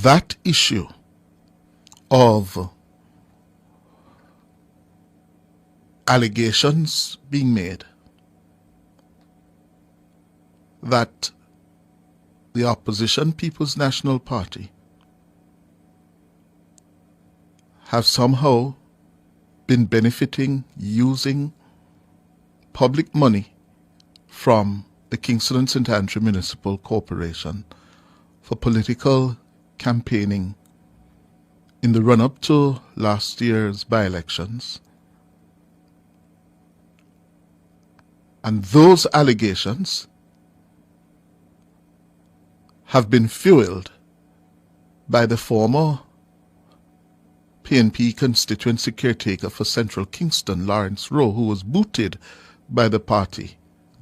That issue of allegations being made that the opposition People's National Party have somehow been benefiting using public money from the Kingston and St. Andrew Municipal Corporation for political campaigning in the run-up to last year's by-elections. And those allegations have been fueled by the former PNP constituency caretaker for Central Kingston, Lawrence Rowe, who was booted by the party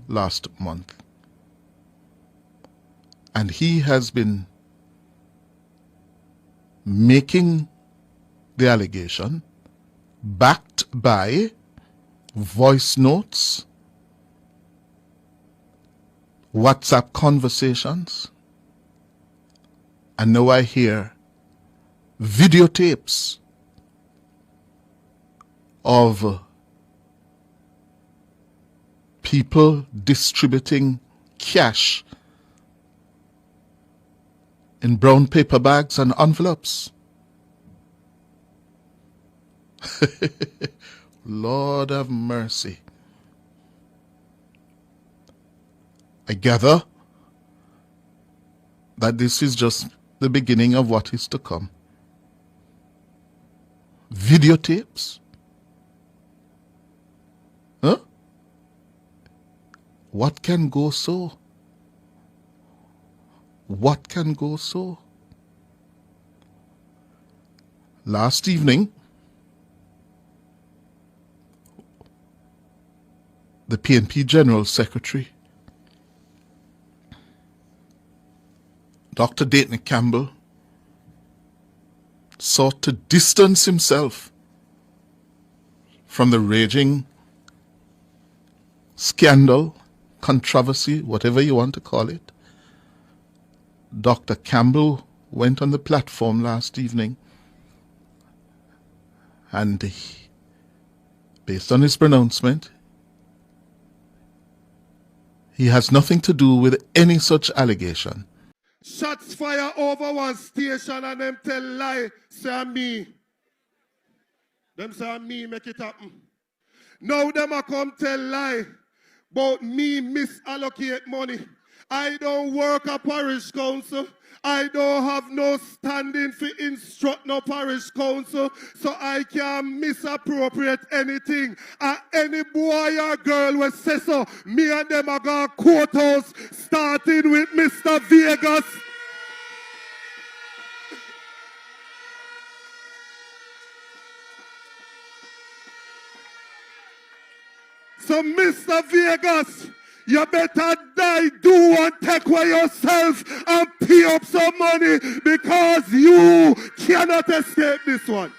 last month. And he has been making the allegation backed by voice notes, WhatsApp conversations, and now I hear videotapes of people distributing cash in brown paper bags and envelopes. Lord have mercy. I gather that this is just the beginning of what is to come. Videotapes? Huh? What can go so? What can go so? Last evening, the PNP General Secretary, Dr. Dayton Campbell, sought to distance himself from the raging scandal, controversy, whatever you want to call it. Dr. Campbell went on the platform last evening and based on his pronouncement, he has nothing to do with any such allegation. Shots fire over one station and them tell lie, say me. Them say me make it happen. Now them a come tell lie about me misallocate money. I don't work at parish council. I don't have no standing for instruct no parish council, so I can misappropriate anything. Any boy or girl will say so. Me and them are going courthouse, starting with Mr. Vagas. So Mr. Vagas, you better die, do and take away yourself and pay up some money because you cannot escape this one.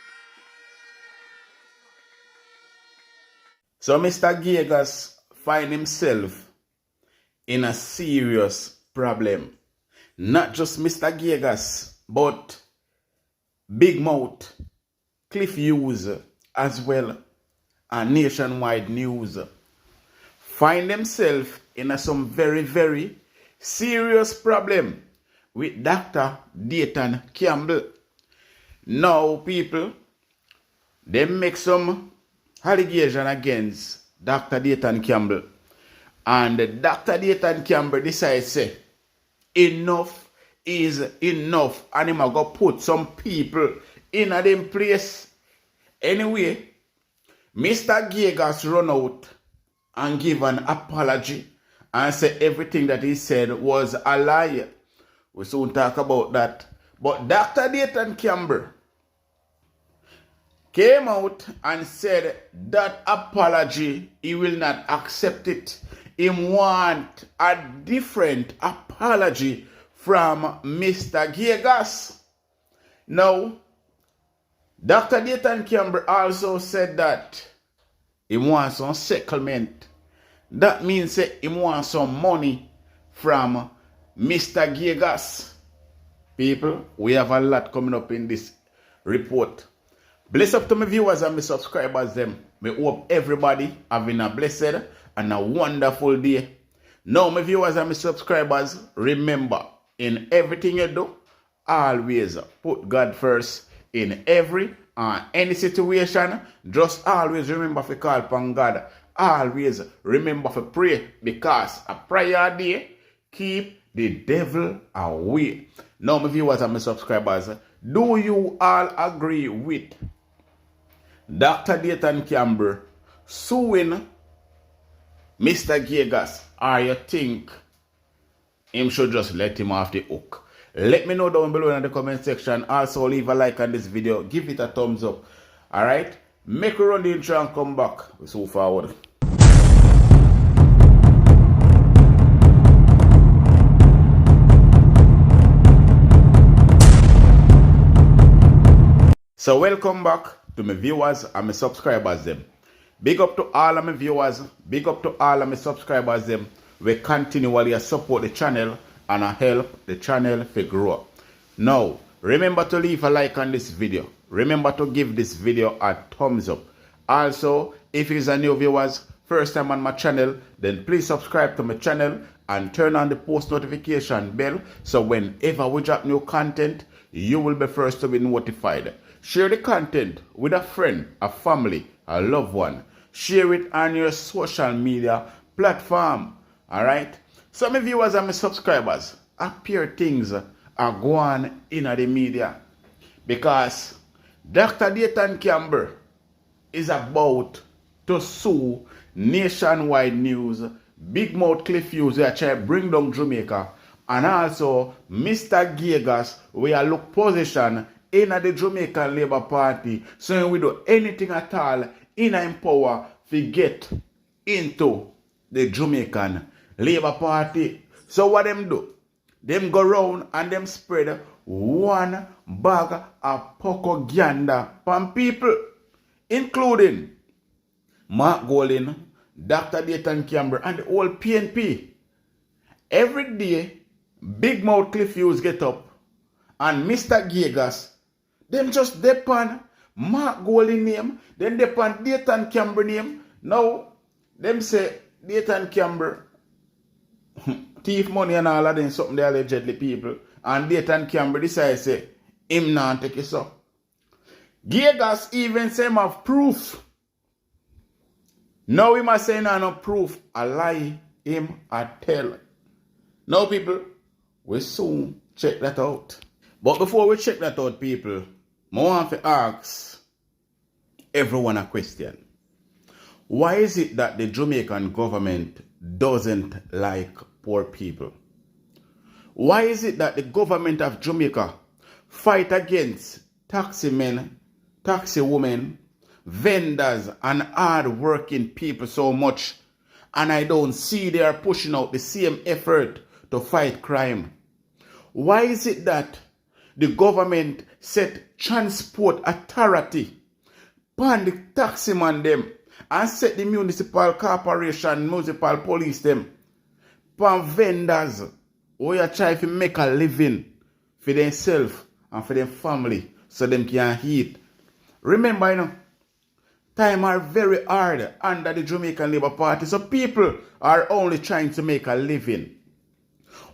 So Mr. Vagas find himself in a serious problem. Not just Mr. Vagas, but Big Mouth, Cliff Hughes as well, and Nationwide News find themselves in some very, very serious problem with Dr. Dayton Campbell. Now, people, they make some allegation against Dr. Dayton Campbell. And Dr. Dayton Campbell decides, say, enough is enough. And him go put some people in a them place. Anyway, Mr. Vagas run out and give an apology and say everything that he said was a lie. We soon talk about that. But Dr. Dayton Campbell came out and said that apology, he will not accept it. He want a different apology from Mr. Vagas. Now, Dr. Dayton Campbell also said that he wants some settlement. That means that he wants some money from Mr. Vagas. People, we have a lot coming up in this report. Bless up to my viewers and my subscribers them. We hope everybody having a blessed and a wonderful day. Now, my viewers and my subscribers, remember, in everything you do, always put God first in every and any situation. Just always remember to call upon God. Always remember to pray, because a prayer day keep the devil away. Now, my viewers and my subscribers, do you all agree with Dr. Dayton Campbell suing Mr. Vagas, or you think him should just let him off the hook? Let me know down below in the comment section. Also, leave a like on this video. Give it a thumbs up. Alright? Make a run the intro and come back. So forward. So welcome back to my viewers and my subscribers them. Big up to all of my viewers, big up to all of my subscribers them. We continually support the channel and help the channel to grow. Now, remember to leave a like on this video. Remember to give this video a thumbs up. Also, if it is a new viewers, first time on my channel, then please subscribe to my channel and turn on the post notification bell, so whenever we drop new content, you will be first to be notified. Share the content with a friend, a family, a loved one. Share it on your social media platform. Alright? So my viewers and my subscribers, appear things are going in the media, because Dr. Dayton Campbell is about to sue Nationwide News, Big Mouth Cliff Hughes, they are trying to bring down Jamaica, and also Mr. Vagas, we are look position in the Jamaican Labour Party, so we do anything at all in power to get into the Jamaican Labour Party. So what them do? Them go round and them spread one bag of propaganda from people, including Mark Golin, Dr. Dayton Campbell, and the whole PNP. Every day, Big Mouth Cliff Hughes get up, and Mr. Vagas, them just depend Mark Golin name, then depend Dayton Campbell name. Now, them say Dayton Campbell thief money and all of them, something they allegedly people, and Dayton Campbell decide say him not take it up. Vagas even say him have proof. Now he must say no proof, a lie him a tell. Now people, we soon check that out. But before we check that out, people, I want to ask everyone a question. Why is it that the Jamaican government doesn't like poor people? Why is it that the government of Jamaica fight against taxi men, taxi women, vendors, and hard-working people so much, and I don't see they are pushing out the same effort to fight crime? Why is it that the government set transport authority upon the taxi man them, and set the municipal corporation, municipal police them, upon vendors who are trying to make a living for themselves and for their family so them can eat? Remember, you know, time are very hard under the Jamaican Labour Party, so people are only trying to make a living,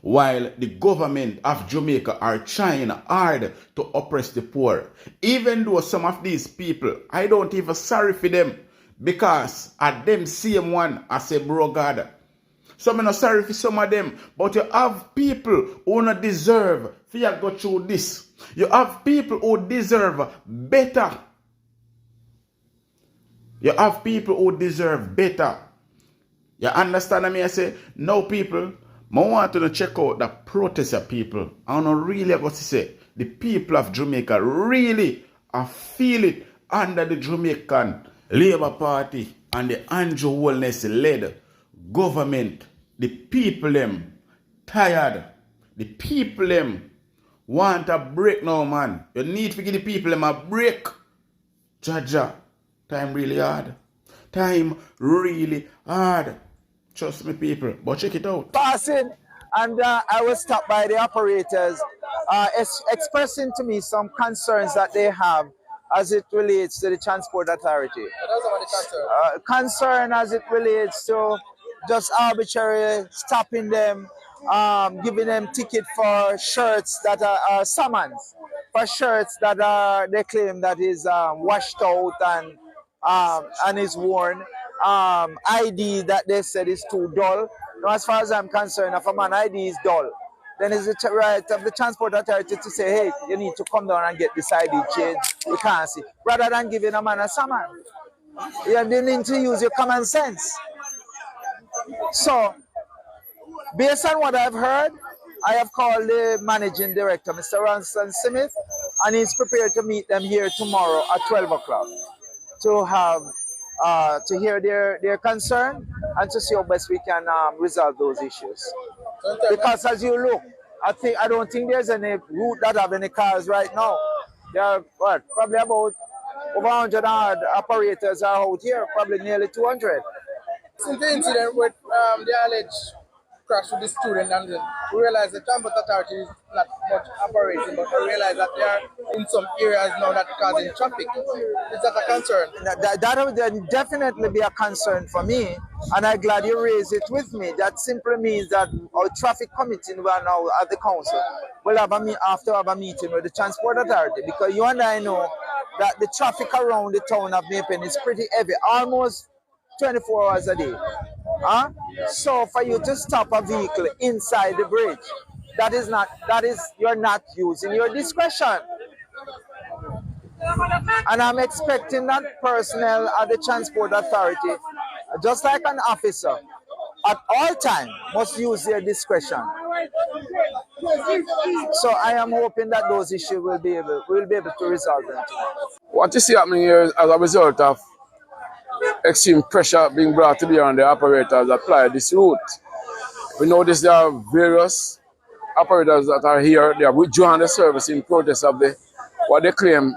while the government of Jamaica are trying hard to oppress the poor. Even though some of these people, I don't even sorry for them, because at them same one I say, bro God. So I'm not sorry for some of them, but you have people who not deserve for you go through this. You have people who deserve better. You have people who deserve better. You understand me? I say, no people, I want to check out the protest of people. I don't really got to say, the people of Jamaica really feel it under the Jamaican Labour Party and the Andrew Holness led government. The people them tired. The people them want a break now, man. You need to give the people them a break. Jaja, time really hard. Time really hard. Trust me, people. But check it out. Passing And I was stopped by the operators expressing to me some concerns that they have as it relates to the Transport Authority. Concern as it relates to just arbitrary stopping them, giving them ticket for shirts that are summons, for shirts that they claim that is washed out and is worn. ID that they said is too dull. Now, as far as I'm concerned, if a man ID is dull, then it's the right of the Transport Authority to say, hey, you need to come down and get this ID changed. You can't see. Rather than giving a man a summon. You need to use your common sense. So, based on what I've heard, I have called the managing director, Mr. Ranson Smith, and he's prepared to meet them here tomorrow at 12 o'clock to have to hear their concern and to see how best we can resolve those issues. Because as you look, I don't think there's any route that have any cars right now. There are probably about over 100 operators are out here, probably nearly 200. Since the incident with the alleged crash with the student, and we realize the Transport Authority is not much operating, but we realize that they are in some areas now that causing traffic. Is that a concern? That would definitely be a concern for me, and I'm glad you raised it with me. That simply means that our traffic committee now at the council will have a meeting with the Transport Authority, because you and I know that the traffic around the town of Dayton is pretty heavy, almost 24 hours a day. So for you to stop a vehicle inside the bridge, you're not using your discretion. And I'm expecting that personnel at the Transport Authority, just like an officer, at all times must use their discretion. So I am hoping that those issues we'll be able to resolve them tonight. What you see happening here is as a result of extreme pressure being brought to bear on the operators that apply this route. We notice there are various operators that are here. They have withdrawn the service in protest of what they claim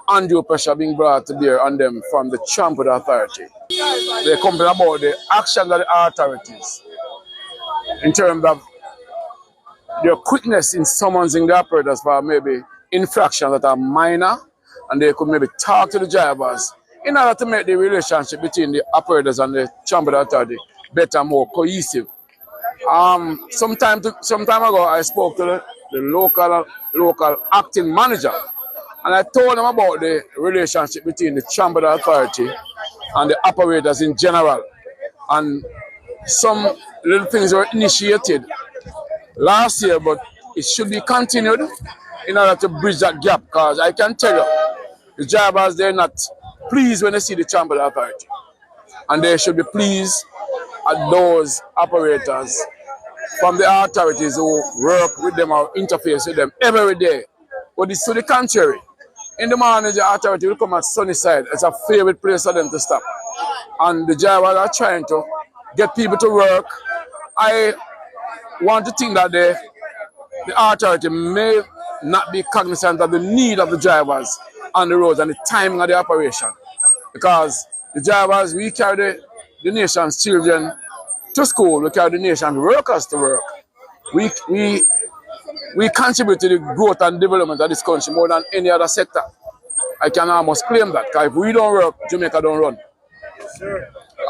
undue pressure being brought to bear on them from the Transport Authority. They complain about the action of the authorities in terms of their quickness in summoning the operators for maybe infractions that are minor, and they could maybe talk to the drivers in order to make the relationship between the operators and the Transport Authority better, more cohesive. Some time ago, I spoke to the local acting manager, and I told him about the relationship between the Transport Authority and the operators in general. And some little things were initiated last year, but it should be continued in order to bridge that gap, because I can tell you, the drivers, they're not pleased when they see the Transport Authority. And they should be pleased at those operators from the authorities who work with them or interface with them every day. But it's to the contrary. In the morning, the authority will come at Sunnyside. It's a favorite place for them to stop. And the drivers are trying to get people to work. I want to think that the authority may not be cognizant of the need of the drivers on the roads and the timing of the operation. Because the drivers, we carry the nation's children to school, we carry the nation's workers to work. We contribute to the growth and development of this country more than any other sector. I can almost claim that, because if we don't work, Jamaica don't run.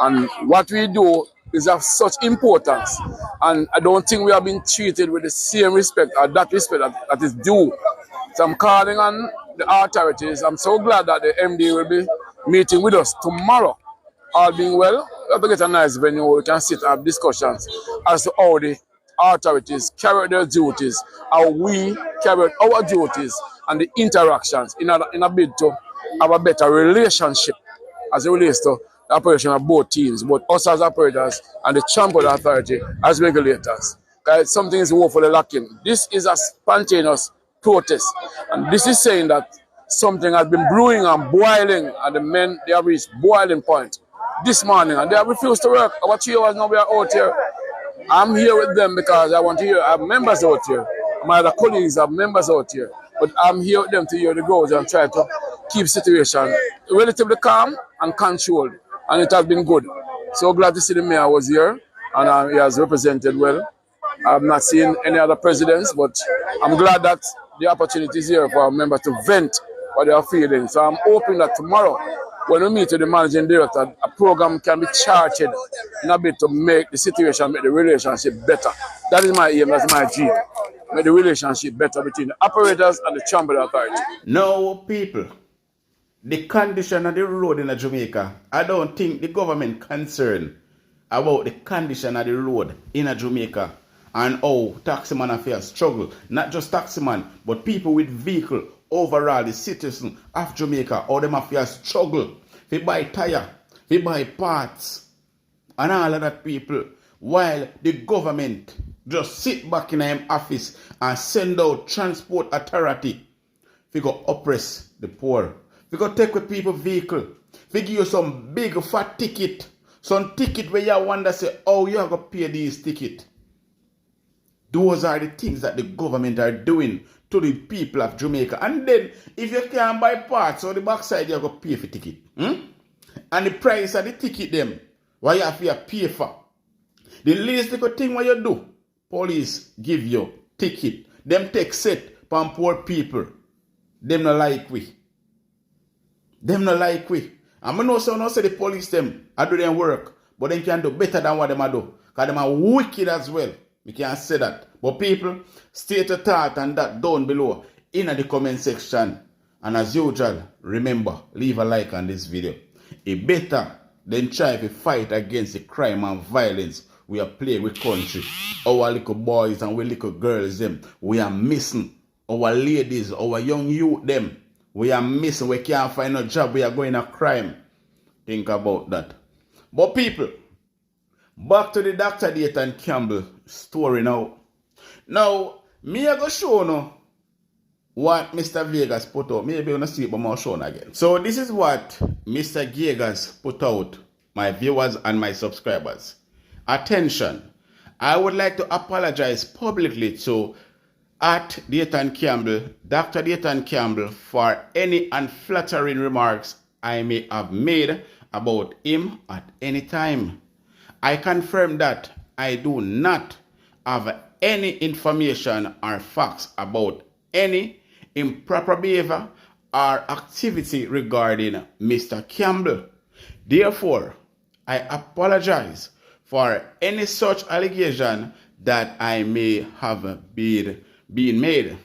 And what we do is of such importance, and I don't think we have been treated with the same respect or that respect that is due. So I'm calling on the authorities. I'm so glad that the MD will be meeting with us tomorrow. All being well, we have to get a nice venue where we can sit and have discussions as to how the authorities carry out their duties, how we carry out our duties, and the interactions in a bid to have a better relationship as it relates to the operation of both teams, both us as operators and the Transport Authority as regulators. Because something is woefully lacking. This is a spontaneous protest, and this is saying that something has been brewing and boiling, and the men, they have reached boiling point this morning, and they have refused to work. Our 3 hours now we are out here. I'm here with them because I want to hear, I have members out here. My other colleagues have members out here. But I'm here with them to hear the goals and try to keep the situation relatively calm and controlled. And it has been good. So glad to see the mayor was here, and he has represented well. I've not seen any other presidents, but I'm glad that the opportunity is here for a member to vent what they are feeling. So I'm hoping that tomorrow, when we meet with the managing director, a program can be charted in a bit to make the situation, make the relationship better. That is my aim, that's my dream. Make the relationship better between the operators and the Chamber Authority. No, people, the condition of the road in Jamaica, I don't think the government concerned about the condition of the road in Jamaica and how taximan affairs struggle. Not just taximan, but people with vehicle, overall the citizens of Jamaica, how them affairs struggle. They buy tire, they buy parts, and all of that people, while the government just sit back in their office and send out transport authority. We go oppress the poor. We go take with people vehicle. We give you some big fat ticket. Some ticket where you wonder say, oh, you have to pay these ticket. Those are the things that the government are doing to the people of Jamaica. And then, if you can't buy parts on the backside, you have to pay for ticket. And the price of the ticket them, what you have to pay for. The least little thing what you do, police give you ticket. Them take set from poor people. Them not like we. Them not like we. And I know someone say the police them, I do their work, but they can do better than what them I do. Because them are wicked as well. We can't say that. But people, state your thought and that down below in the comment section. And as usual, remember, leave a like on this video. It better than try to fight against the crime and violence we are playing with country. Our little boys and our little girls them, we are missing. Our ladies, our young youth them, we are missing. We can't find a job. We are going to crime. Think about that. But people, back to the Dr. Dayton Campbell story now. Now, me I go show you what Mr. Vagas put out. Maybe you're going to see it, but I'll show you again. So this is what Mr. Vagas put out, my viewers and my subscribers. Attention. I would like to apologize publicly to Dayton Campbell, Dr. Dayton Campbell, for any unflattering remarks I may have made about him at any time. I confirm that I do not have any information or facts about any improper behavior or activity regarding Mr. Campbell. Therefore, I apologize for any such allegation that I may have been made.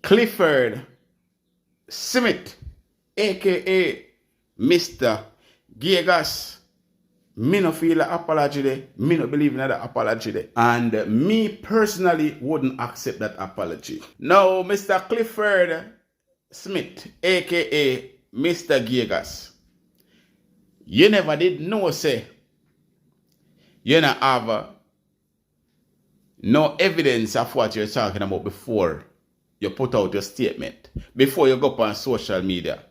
Clifford Smith, aka Mr. Vagas, me no feel an apology there. Me no believe in that apology there. And me personally wouldn't accept that apology. Now, Mr. Clifford Smith, aka Mr. Vagas, you never did know, say, you don't have no evidence of what you're talking about before you put out your statement. Before you go up on social media,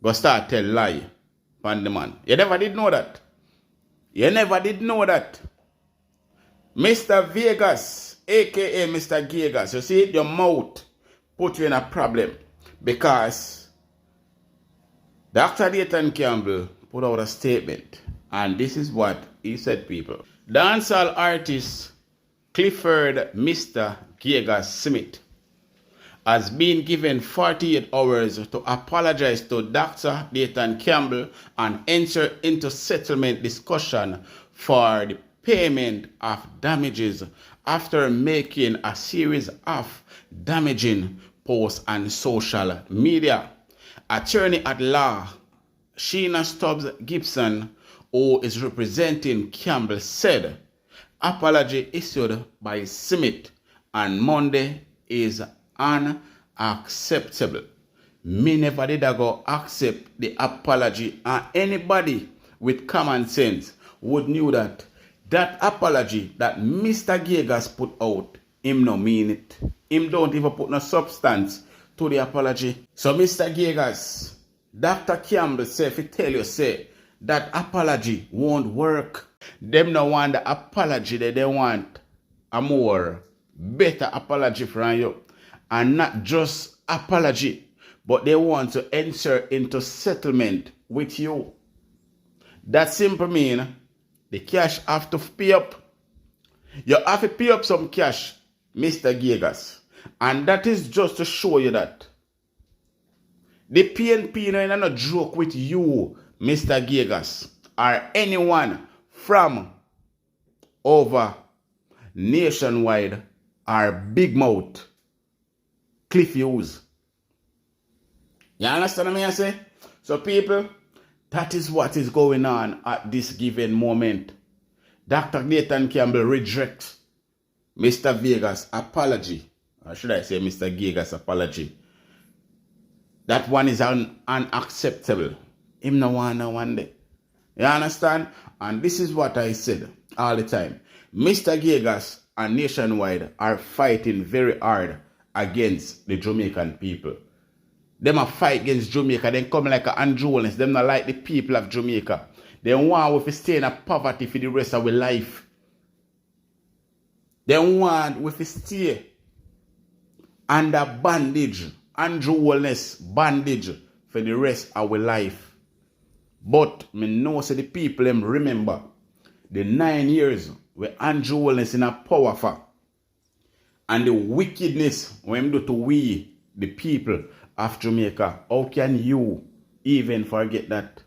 go start tell lie on the man. You never did know that. You never did know that. Mr. Vagas, aka Mr. Vagas, you see your mouth put you in a problem because Dr. Dayton Campbell put out a statement and this is what he said, people. Dancehall artist Clifford Mr. Vagas Smith has been given 48 hours to apologize to Dr. Dayton Campbell and enter into settlement discussion for the payment of damages after making a series of damaging posts on social media. Attorney at law Sheena Stubbs Gibson, who is representing Campbell, said apology issued by Smith on Monday is unacceptable. Me never did I go accept the apology, and anybody with common sense would knew that that apology that Mr. Vagas put out, him no mean it. Him don't even put no substance to the apology. So Mr. Vagas, Dr. Campbell say, if he tell you say that apology won't work. Them no want the apology that they want a more better apology from you. And not just apology, but they want to enter into settlement with you. That simply mean the cash have to pay up. You have to pay up some cash, Mr. Vagas. And that is just to show you that the PNP is not a joke with you, Mr. Vagas, or anyone from over nationwide or big mouth cliff use. You understand what I say? So people, that is what is going on at this given moment. Dr. Dayton Campbell rejects Mr. Vagas' apology. Or should I say Mr. Vagas' apology? That one is unacceptable. Him no want no one day. You understand? And this is what I said all the time. Mr. Vagas and Nationwide are fighting very hard against the Jamaican people. Them a fight against Jamaica. They come like a Andrew Wallace. Them not like the people of Jamaica. They want we to stay in a poverty for the rest of our life. They want we to stay under bondage. Andrew Wallace bondage for the rest of our life. But me know say the people them remember the 9 years where Andrew Wallace in a power for and the wickedness when do to we the people of Jamaica. How can you even forget that?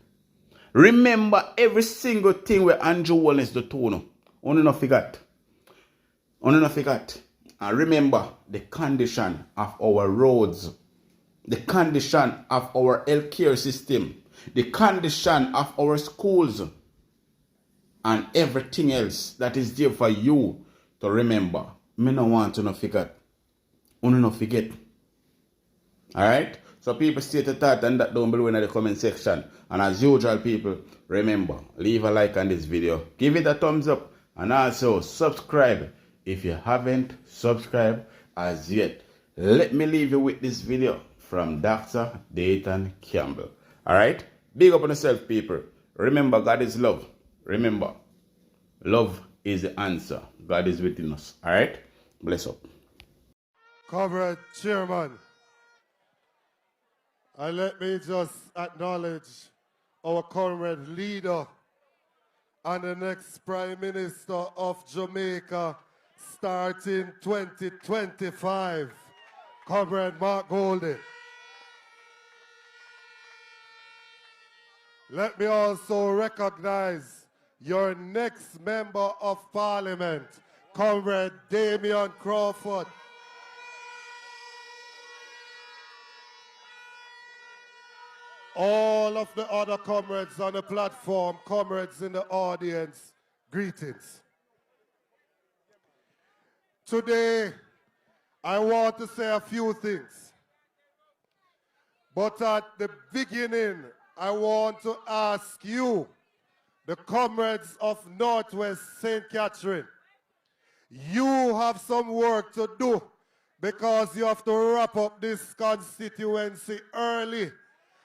Remember every single thing where Andrew Wallace do to no. Only not forget. Only not forget. And remember the condition of our roads, the condition of our healthcare system, the condition of our schools, and everything else that is there for you to remember. Me no want to not forget. Only not forget. Alright? So people state a thought and that down below in the comment section. And as usual people, remember, leave a like on this video. Give it a thumbs up. And also subscribe if you haven't subscribed as yet. Let me leave you with this video from Dr. Dayton Campbell. Alright? Big up on yourself people. Remember, God is love. Remember, love is the answer. God is within us. Alright? Bless up. Comrade Chairman, and let me just acknowledge our comrade leader and the next Prime Minister of Jamaica starting 2025, Comrade Mark Goldie. Let me also recognize your next Member of Parliament, Comrade Damian Crawford. All of the other comrades on the platform, comrades in the audience, greetings. Today, I want to say a few things. But at the beginning, I want to ask you, the comrades of Northwest St. Catherine, you have some work to do because you have to wrap up this constituency early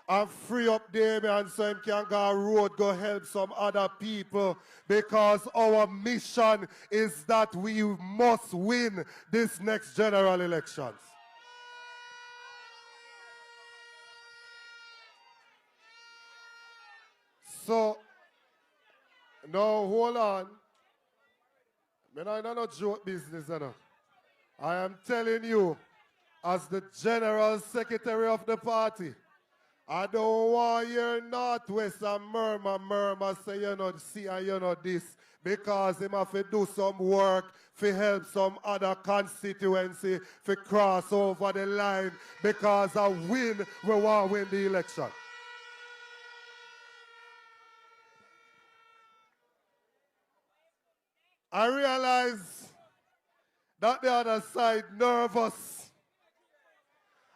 and free up Damien so he can go on road, go help some other people, because our mission is that we must win this next general elections. So, now hold on. I don't know joke business, you know. I am telling you, as the General Secretary of the party, I don't want your Northwest and murmur, say you know see and you know this, because him have to do some work to help some other constituency to cross over the line, because I win, we want to win the election. I realize that the other side nervous.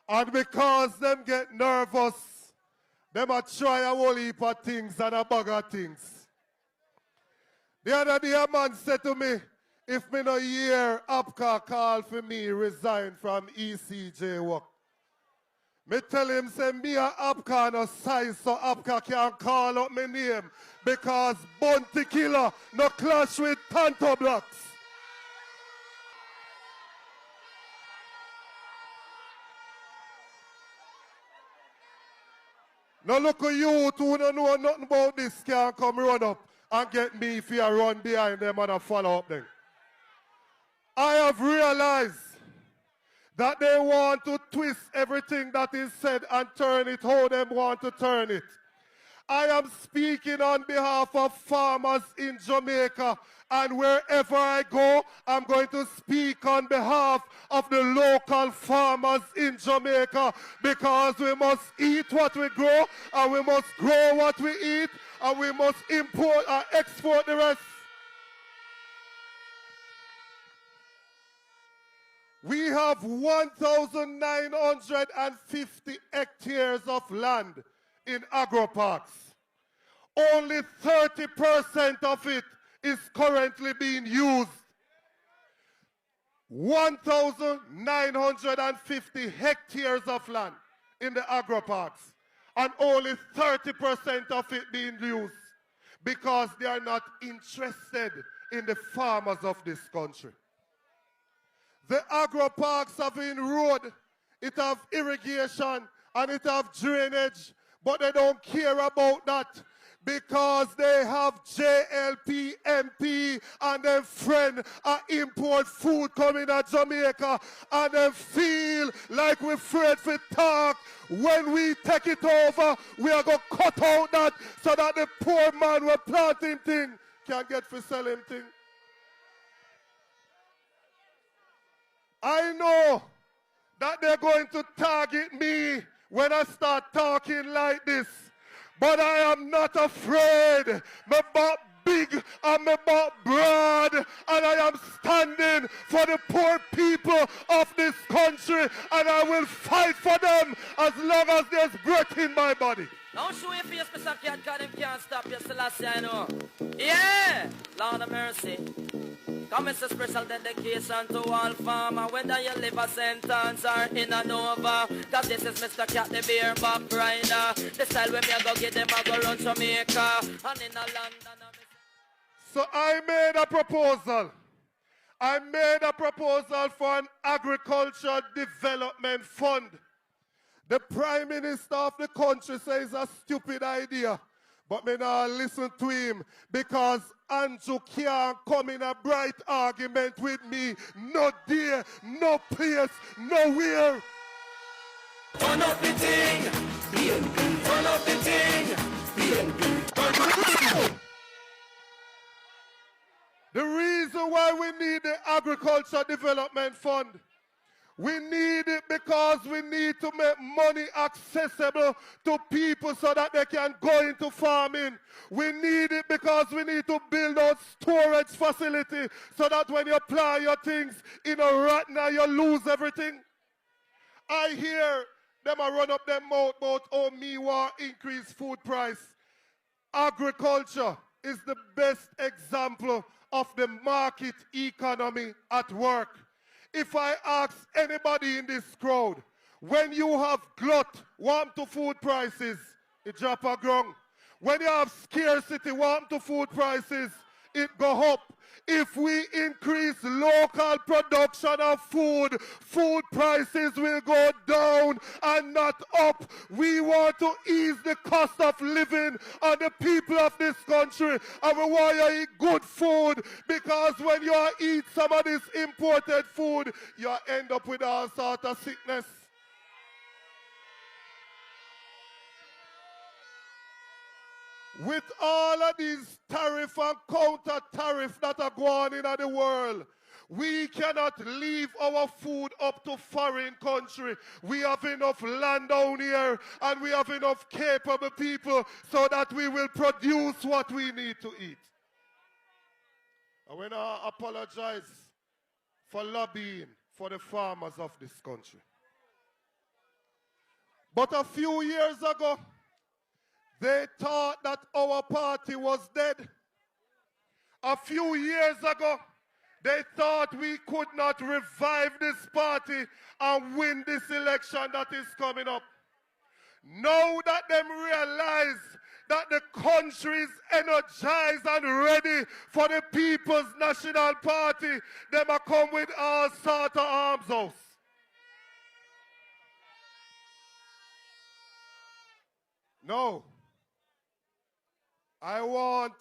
And because them get nervous, them a try a whole heap of things and a bag of things. The other day a man said to me, if me no hear APCA call for me resign from ECJ work. Me tell him, say me a APCA no size so APCA can call up my name, because Bounty Killer no clash with Tanto Blocks. Now look at you who don't know nothing about this can come run up and get me if you run behind them and follow up them. I have realized that they want to twist everything that is said and turn it how they want to turn it. I am speaking on behalf of farmers in Jamaica, and wherever I go, I'm going to speak on behalf of the local farmers in Jamaica, because we must eat what we grow, and we must grow what we eat, and we must import and export the rest. We have 1,950 hectares of land in agro-parks. Only 30% of it is currently being used. 1,950 hectares of land in the agro-parks, and only 30% of it being used because they are not interested in the farmers of this country. The agro-parks have been road, it have irrigation, and it have drainage, but they don't care about that because they have JLP, MP, and their friend import food coming to Jamaica, and they feel like we're afraid to talk. When we take it over, we are going to cut out that so that the poor man will plant him thing can get for sell him thing. I know that they're going to target me when I start talking like this, but I am not afraid. My butt big and my butt broad, and I am standing for the poor people of this country, and I will fight for them as long as there's breath in my body. Don't show your face, Mr. Cat, because them can't stop you, Selassie, I know. Yeah! Lord of mercy. Come, it's a special dedication to all farmers, whether you live a sentence or in a Nova. Cause this is Mr. Cat, the bareback rider. The style when me I go get them, I go run Jamaica. And in a London. So I made a proposal. I made a proposal for an agriculture development fund. The Prime Minister of the country says a stupid idea, but me not listen to him because Andrew can't come in a bright argument with me. No day, no place, nowhere. Turn up the thing, BNB. Turn up the thing, BNB. The reason why we need the Agriculture Development Fund, we need it because we need to make money accessible to people so that they can go into farming. We need it because we need to build a storage facility so that when you plant your things in a rat now you lose everything. I hear them a run up their mouth about, oh, me want increase food price. Agriculture is the best example of the market economy at work. If I ask anybody in this crowd, when you have glut, warm to food prices, it drop a ground. When you have scarcity, warm to food prices, it go up. If we increase local production of food, food prices will go down and not up. We want to ease the cost of living on the people of this country, and we want you to eat good food, because when you eat some of this imported food, you end up with all sorts of sickness. With all of these tariff and counter tariff that are going on in the world, we cannot leave our food up to foreign country. We have enough land down here, and we have enough capable people so that we will produce what we need to eat. I want to apologize for lobbying for the farmers of this country. But a few years ago, they thought that our party was dead. A few years ago, they thought we could not revive this party and win this election that is coming up. Now that them realize that the country is energized and ready for the People's National Party, them are come with all sorts of arms out. No. I want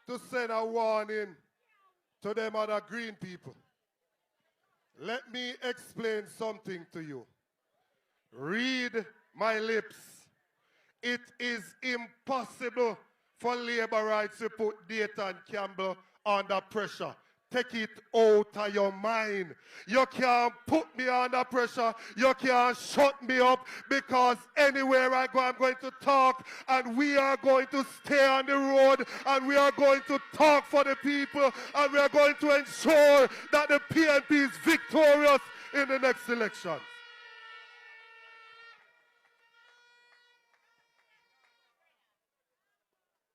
to send a warning to them other green people. Let me explain something to you. Read my lips. It is impossible for labor rights to put Dayton Campbell under pressure. Take it out of your mind. You can't put me under pressure. You can't shut me up, because anywhere I go, I'm going to talk, and we are going to stay on the road, and we are going to talk for the people, and we are going to ensure that the PNP is victorious in the next election.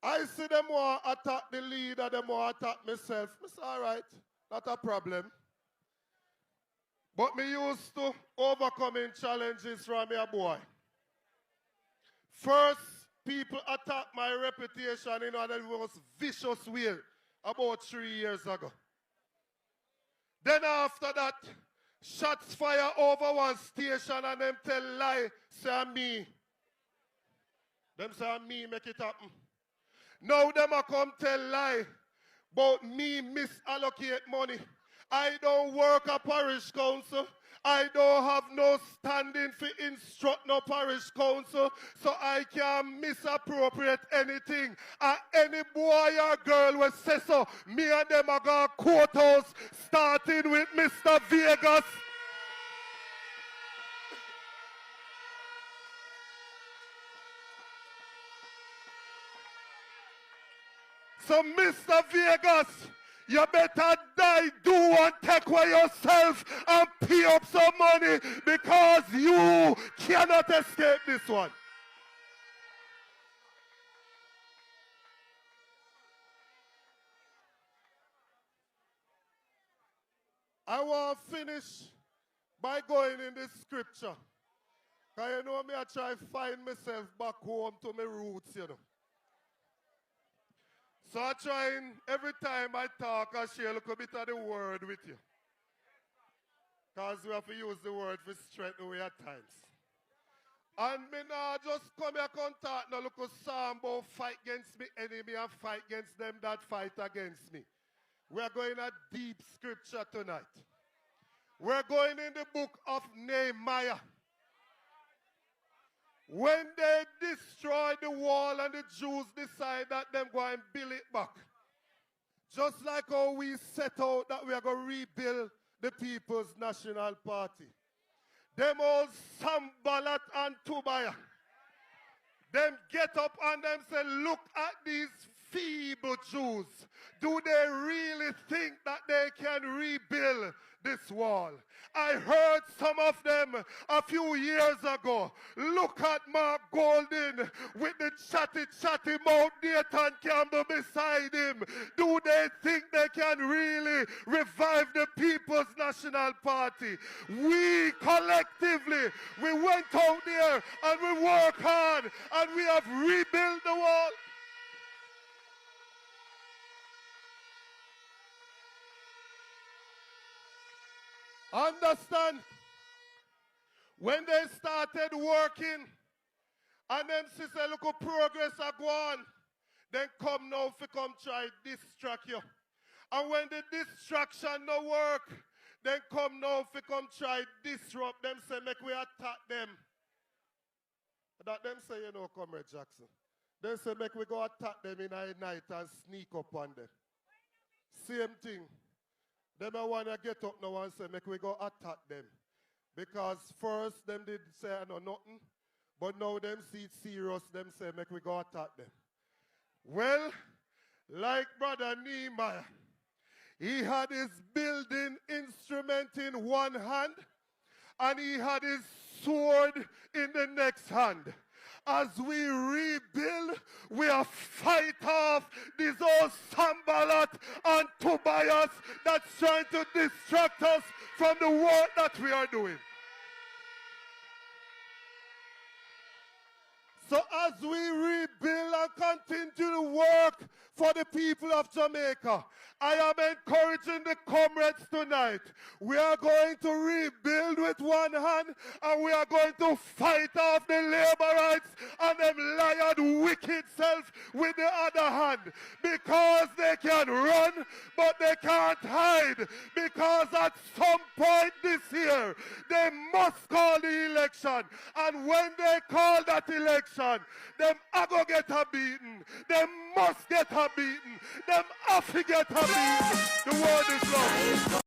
I see them want to attack the leader, them want to attack myself. It's all right, not a problem. But me used to overcoming challenges from a boy. First, people attacked my reputation in the most vicious way about 3 years ago. Then after that, shots fire over one station and them tell lie, say me. Them say me make it happen. Now them a come tell lie about me misallocate money. I don't work at parish council. I don't have no standing for instruct no parish council, so I can misappropriate anything. And any boy or girl will say so, me and them are going to courthouse, starting with Mr. Vagas. So, Mr. Vagas, you better die, do and take away yourself and pay up some money, because you cannot escape this one. I want to finish by going in this scripture. Because you know me, I try to find myself back home to my roots, you know. So I try every time I talk, I share a little bit of the word with you. Because we have to use the word for strength away at times. And me now just come here and talk now, look a psalm about fight against me enemy and fight against them that fight against me. We're going a deep scripture tonight. We're going in the book of Nehemiah. When they destroyed the wall and the Jews decide that them go and build it back. Just like how we set out that we are going to rebuild the People's National Party. Them old Sambalat and Tobiah. Them get up and them say, look at these feeble Jews. Do they really think that they can rebuild this wall? I heard some of them a few years ago. Look at Mark Golden with the chatty mouth Dayton Campbell beside him. Do they think they can really revive the People's National Party? We collectively, we went out there and we worked hard and we have rebuilt the wall. Understand? When they started working and them sister look at progress are gone, then come now if you come try distract you. And when the distraction no work, then come now if you come try disrupt them, say make we attack them. That them say, you know, Comrade Jackson. They say make we go attack them in the night and sneak up on them. Same thing. Them I want to get up now and say, make we go attack them. Because first them did say, I know nothing. But now them see it serious, them say, make we go attack them. Well, like Brother Nehemiah, he had his building instrument in one hand, and he had his sword in the next hand. As we rebuild, we are fight off these old Sambalat and Tobias that's trying to distract us from the work that we are doing. So as we rebuild and continue to work for the people of Jamaica, I am encouraging the comrades tonight. We are going to rebuild with one hand, and we are going to fight off the labor rights and them lion wicked self with the other hand. Because they can run, but they can't hide. Because at some point that election. Them a go get a beaten. Them must get a beaten. Them have to get a beaten. The word is love.